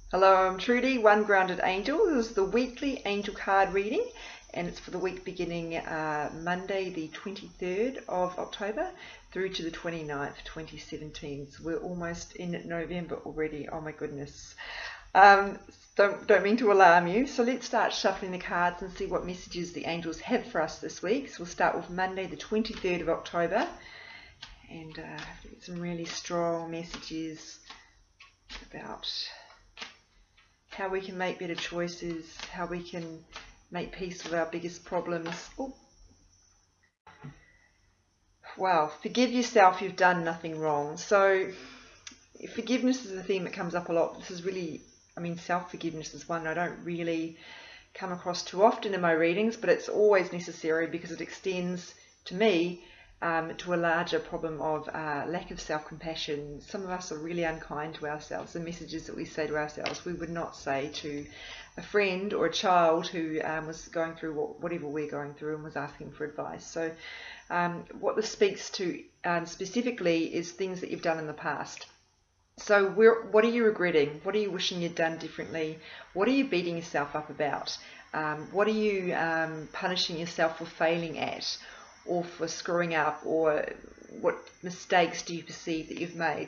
Hello, I'm Trudy, One Grounded Angel. This is the weekly angel card reading, and it's for the week beginning Monday, the 23rd of October through to the 29th, 2017. So we're almost in November already. Oh my goodness. Um, don't mean to alarm you. So let's start shuffling the cards and see what messages the angels have for us this week. So we'll start with Monday, the 23rd of October, and get some really strong messages about how we can make better choices, how we can make peace with our biggest problems. Ooh. Wow, forgive yourself, you've done nothing wrong. So forgiveness is a theme that comes up a lot. This is really, self-forgiveness is one I don't really come across too often in my readings, but it's always necessary because it extends, to me, to a larger problem of lack of self-compassion. Some of us are really unkind to ourselves. The messages that we say to ourselves, we would not say to a friend or a child who was going through whatever we're going through and was asking for advice. So what this speaks to specifically is things that you've done in the past. So what are you regretting? What are you wishing you'd done differently? What are you beating yourself up about? What are you punishing yourself for failing at, or for screwing up, or what mistakes do you perceive that you've made?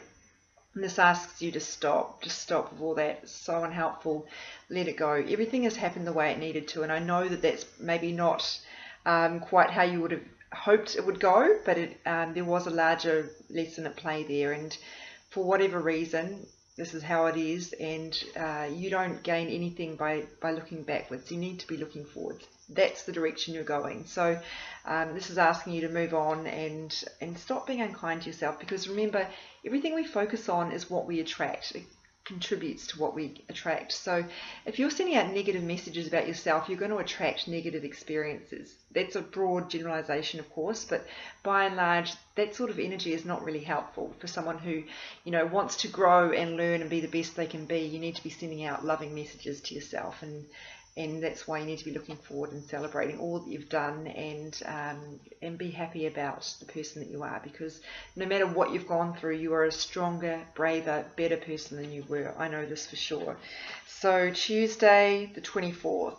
And this asks you to stop. Just stop with all that. It's so unhelpful. Let it go. Everything has happened the way it needed to, and I know that that's maybe not quite how you would have hoped it would go, but there was a larger lesson at play there, and for whatever reason, this is how it is, and you don't gain anything by looking backwards. You need to be looking forwards. That's the direction you're going. So this is asking you to move on and stop being unkind to yourself, because remember, everything we focus on is what we attract. It contributes to what we attract. So if you're sending out negative messages about yourself, you're going to attract negative experiences. That's a broad generalization, of course, but by and large, that sort of energy is not really helpful for someone who, wants to grow and learn and be the best they can be. You need to be sending out loving messages to yourself, and that's why you need to be looking forward and celebrating all that you've done, and be happy about the person that you are, because no matter what you've gone through, you are a stronger, braver, better person than you were. I know this for sure. So Tuesday the 24th.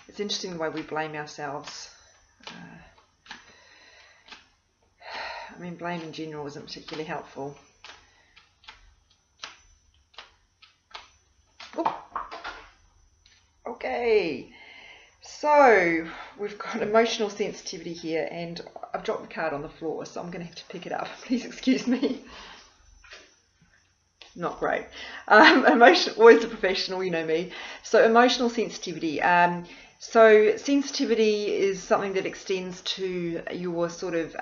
It's interesting the way we blame ourselves. Blame in general isn't particularly helpful. Okay, so we've got emotional sensitivity here, and I've dropped the card on the floor, so I'm going to have to pick it up. Please excuse me. Not great. Always a professional, you know me. So emotional sensitivity. So sensitivity is something that extends to your sort of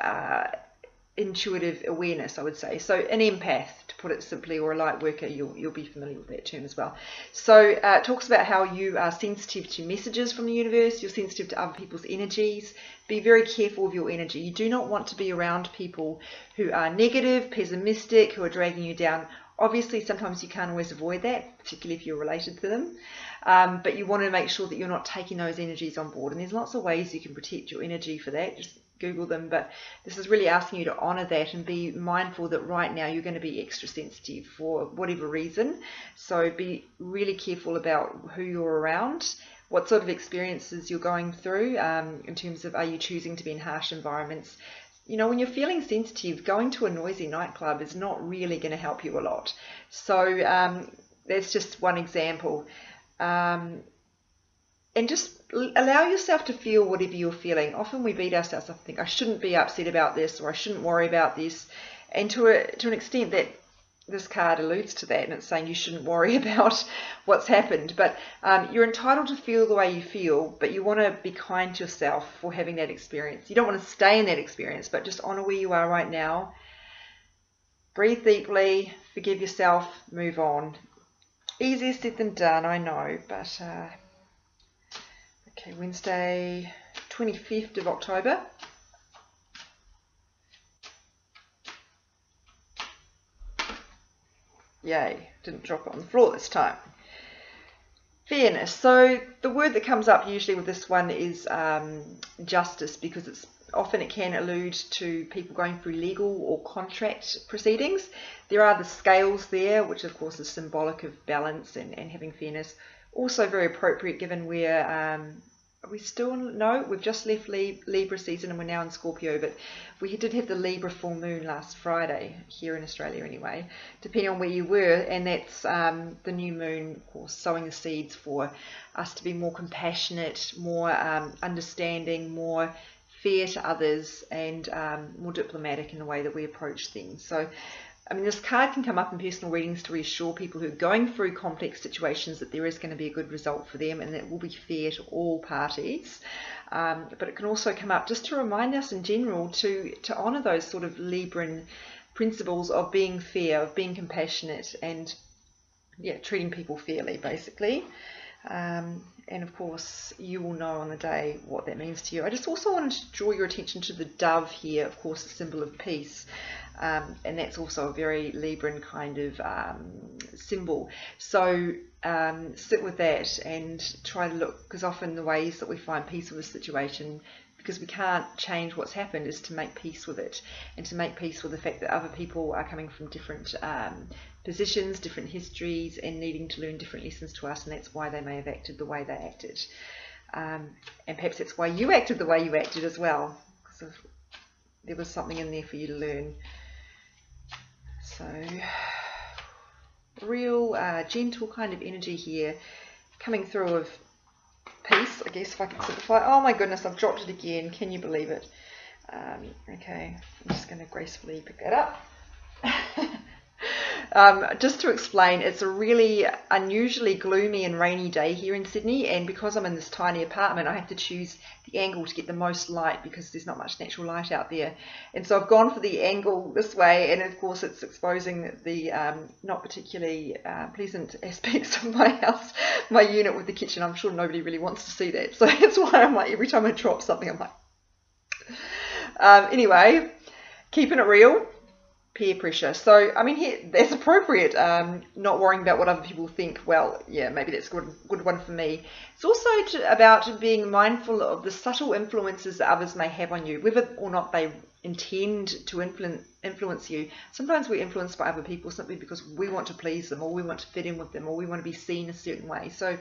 intuitive awareness, I would say. So an empath, to put it simply, or a light worker, you'll be familiar with that term as well. So it talks about how you are sensitive to messages from the universe. You're sensitive to other people's energies. Be very careful of your energy. You do not want to be around people who are negative, pessimistic, who are dragging you down. Obviously, sometimes you can't always avoid that, particularly if you're related to them. But you want to make sure that you're not taking those energies on board. And there's lots of ways you can protect your energy for that. Just Google them. But this is really asking you to honor that and be mindful that right now you're going to be extra sensitive for whatever reason. So be really careful about who you're around, what sort of experiences you're going through, in terms of, are you choosing to be in harsh environments? When you're feeling sensitive, going to a noisy nightclub is not really going to help you a lot. So that's just one example. And just allow yourself to feel whatever you're feeling. Often we beat ourselves up and think, I shouldn't be upset about this, or I shouldn't worry about this. And to an extent, that this card alludes to that, and it's saying you shouldn't worry about what's happened. But you're entitled to feel the way you feel, but you want to be kind to yourself for having that experience. You don't want to stay in that experience, but just honor where you are right now. Breathe deeply, forgive yourself, move on. Easier said than done, I know, but okay, Wednesday 25th of October. Yay, didn't drop it on the floor this time. Fairness. So the word that comes up usually with this one is justice, because it's often it can allude to people going through legal or contract proceedings. There are the scales there, which of course is symbolic of balance and having fairness. Also very appropriate given we're we still know we've just left Libra season and we're now in Scorpio, but we did have the Libra full moon last Friday here in Australia anyway, depending on where you were, and that's the new moon, of course, sowing the seeds for us to be more compassionate, more understanding, more fair to others, and more diplomatic in the way that we approach things. So I mean, this card can come up in personal readings to reassure people who are going through complex situations that there is going to be a good result for them and that it will be fair to all parties. But it can also come up just to remind us in general to honour those sort of Libran principles of being fair, of being compassionate, and treating people fairly, basically. And of course, you will know on the day what that means to you. I just also wanted to draw your attention to the dove here, of course, a symbol of peace. And that's also a very Libran kind of symbol. So sit with that and try to look, because often the ways that we find peace with a situation, because we can't change what's happened, is to make peace with it, and to make peace with the fact that other people are coming from different positions, different histories, and needing to learn different lessons to us, and that's why they may have acted the way they acted. And perhaps that's why you acted the way you acted as well, because there was something in there for you to learn. So, real gentle kind of energy here, coming through of peace, I guess, if I can simplify. Oh my goodness, I've dropped it again. Can you believe it? Okay, I'm just going to gracefully pick that up. Just to explain, it's a really unusually gloomy and rainy day here in Sydney, and because I'm in this tiny apartment, I have to choose the angle to get the most light because there's not much natural light out there. And so I've gone for the angle this way, and of course it's exposing the not particularly pleasant aspects of my house, my unit with the kitchen. I'm sure nobody really wants to see that, so that's why I'm like, every time I drop something, I'm like... Anyway, keeping it real. Peer pressure. So, I mean, here, that's appropriate. Not worrying about what other people think. Well, yeah, maybe that's a good one for me. It's also about being mindful of the subtle influences that others may have on you, whether or not they intend to influence you. Sometimes we're influenced by other people simply because we want to please them, or we want to fit in with them, or we want to be seen a certain way. So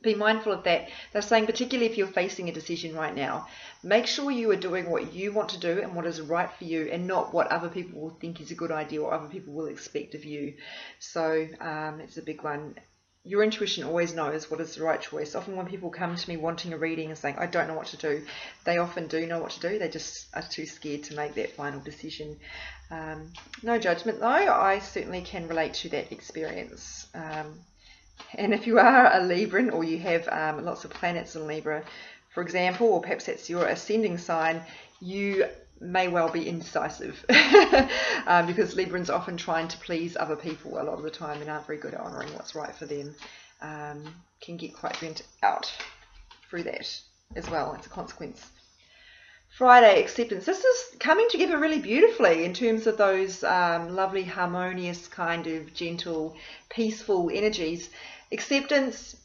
be mindful of that. They're saying, particularly if you're facing a decision right now, make sure you are doing what you want to do and what is right for you, and not what other people will think is a good idea or other people will expect of you. So it's a big one. Your intuition always knows what is the right choice. Often when people come to me wanting a reading and saying, I don't know what to do, they often do know what to do. They just are too scared to make that final decision. No judgment though. I certainly can relate to that experience. And if you are a Libran, or you have lots of planets in Libra, for example, or perhaps that's your ascending sign, you may well be indecisive because Librans are often trying to please other people a lot of the time and aren't very good at honouring what's right for them. Can get quite burnt out through that as well as a consequence. Friday, acceptance. This is coming together really beautifully in terms of those lovely, harmonious, kind of gentle, peaceful energies. Acceptance,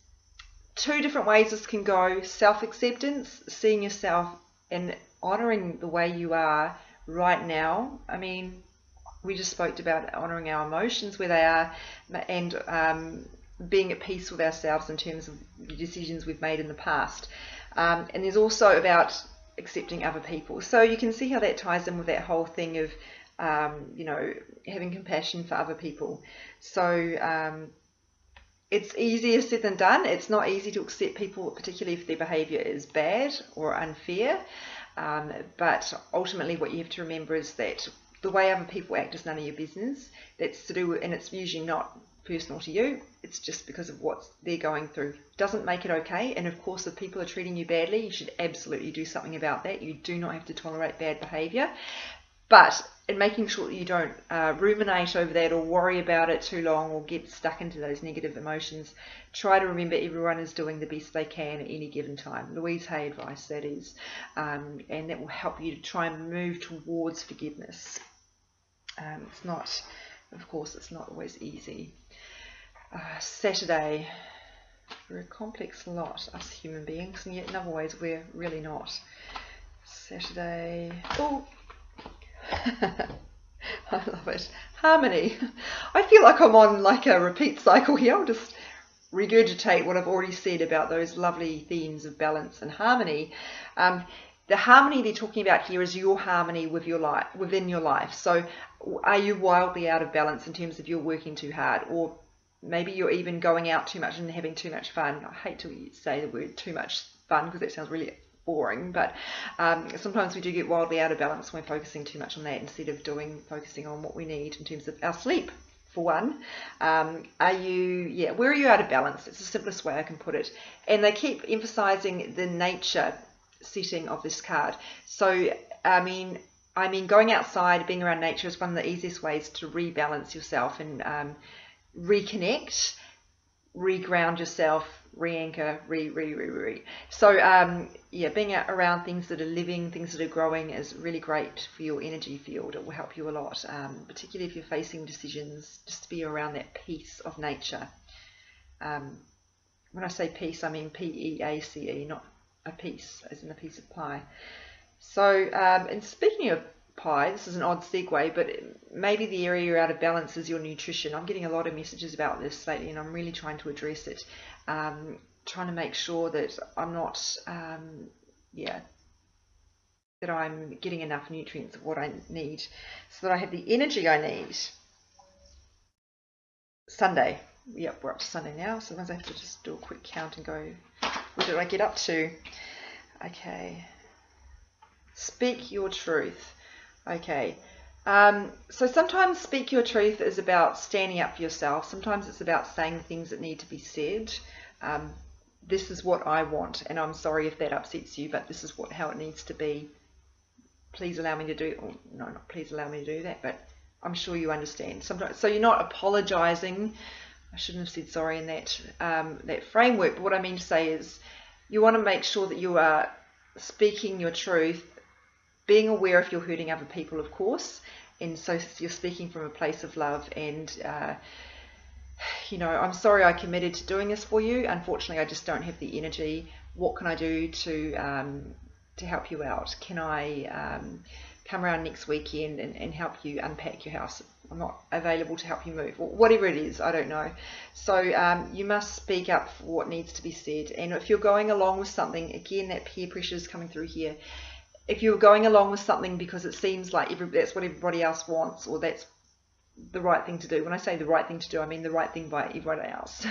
two different ways this can go. Self-acceptance, seeing yourself and honouring the way you are right now. I mean, we just spoke about honouring our emotions where they are, and being at peace with ourselves in terms of the decisions we've made in the past. And there's also about accepting other people. So you can see how that ties in with that whole thing of, you know, having compassion for other people. So it's easier said than done. It's not easy to accept people, particularly if their behaviour is bad or unfair. But ultimately what you have to remember is that the way other people act is none of your business. That's to do with, and it's usually not personal to you, it's just because of what they're going through. Doesn't make it okay, and of course if people are treating you badly, you should absolutely do something about that. You do not have to tolerate bad behaviour, but in making sure that you don't ruminate over that or worry about it too long or get stuck into those negative emotions, try to remember everyone is doing the best they can at any given time. Louise Hay advice, that is, and that will help you to try and move towards forgiveness. It's not, of course, it's not always easy. Saturday, we're a complex lot, us human beings, and yet in other ways we're really not. Saturday. Oh, I love it. Harmony. I feel like I'm on like a repeat cycle here. I'll just regurgitate what I've already said about those lovely themes of balance and harmony. The harmony they're talking about here is your harmony with your life, within your life. So are you wildly out of balance in terms of you're working too hard, or maybe you're even going out too much and having too much fun? I hate to say the word too much fun because that sounds really boring, but sometimes we do get wildly out of balance when we're focusing too much on that instead of focusing on what we need in terms of our sleep, for one. Where are you out of balance? It's the simplest way I can put it. And they keep emphasizing the nature setting of this card. So I mean going outside, being around nature is one of the easiest ways to rebalance yourself and reconnect, reground yourself, re-anchor, So being around things that are living, things that are growing is really great for your energy field. It will help you a lot, particularly if you're facing decisions, just to be around that peace of nature. When I say peace, I mean P-E-A-C-E, not a piece, as in a piece of pie. So, and speaking of pie, this is an odd segue, but maybe the area you're out of balance is your nutrition. I'm getting a lot of messages about this lately, and I'm really trying to address it. Trying to make sure that I'm not, that I'm getting enough nutrients of what I need, so that I have the energy I need. Sunday. Yep, we're up to Sunday now. Sometimes I have to just do a quick count and go, what did I get up to? Okay. Speak your truth. Okay. So sometimes speak your truth is about standing up for yourself. Sometimes it's about saying the things that need to be said. This is what I want, and I'm sorry if that upsets you, but this is how it needs to be. Please allow me to do it. Or, no, not please allow me to do that, but I'm sure you understand. Sometimes, so you're not apologizing. I shouldn't have said sorry in that framework, but what I mean to say is you want to make sure that you are speaking your truth, being aware if you're hurting other people, of course, and so you're speaking from a place of love and I'm sorry I committed to doing this for you. Unfortunately, I just don't have the energy. What can I do to help you out? Can I come around next weekend and help you unpack your house? I'm not available to help you move, or whatever it is, I don't know. So you must speak up for what needs to be said. And if you're going along with something, again, that peer pressure is coming through here. If you're going along with something because it seems like that's what everybody else wants, or that's the right thing to do. When I say the right thing to do, I mean the right thing by everybody else,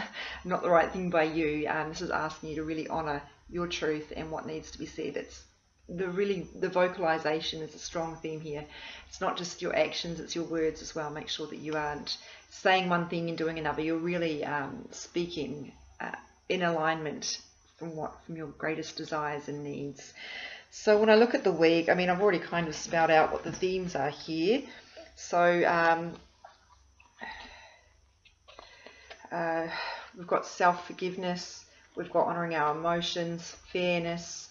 not the right thing by you. This is asking you to really honor your truth and what needs to be said. It's the vocalization is a strong theme here. It's not just your actions, it's your words as well. Make sure that you aren't saying one thing and doing another. You're really speaking in alignment from your greatest desires and needs. So when I look at the week, I mean, I've already kind of spelled out what the themes are here. So we've got self-forgiveness, we've got honouring our emotions, fairness,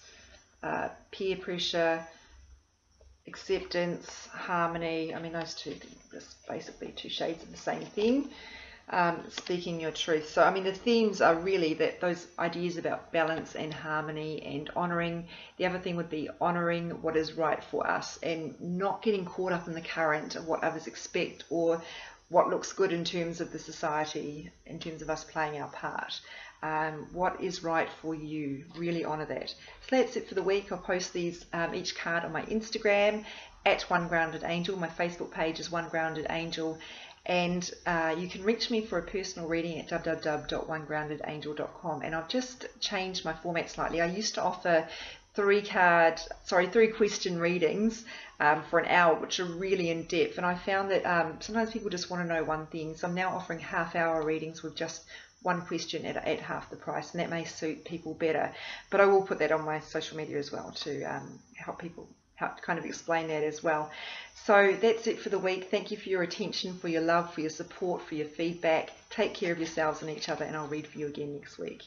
peer pressure, acceptance, harmony. I mean, those two are just basically two shades of the same thing. Speaking your truth. So I mean, the themes are really those ideas about balance and harmony and honouring. The other thing would be honouring what is right for us and not getting caught up in the current of what others expect or what looks good in terms of the society, in terms of us playing our part. What is right for you, really honour that. So that's it for the week. I'll post these each card on my Instagram at One Grounded Angel. My Facebook page is One Grounded Angel. And you can reach me for a personal reading at www.onegroundedangel.com. And I've just changed my format slightly. I used to offer three question readings for an hour, which are really in depth. And I found that sometimes people just want to know one thing. So I'm now offering half-hour readings with just one question at half the price, and that may suit people better. But I will put that on my social media as well to help kind of explain that as well. So that's it for the week. Thank you for your attention, for your love, for your support, for your feedback. Take care of yourselves and each other, and I'll read for you again next week.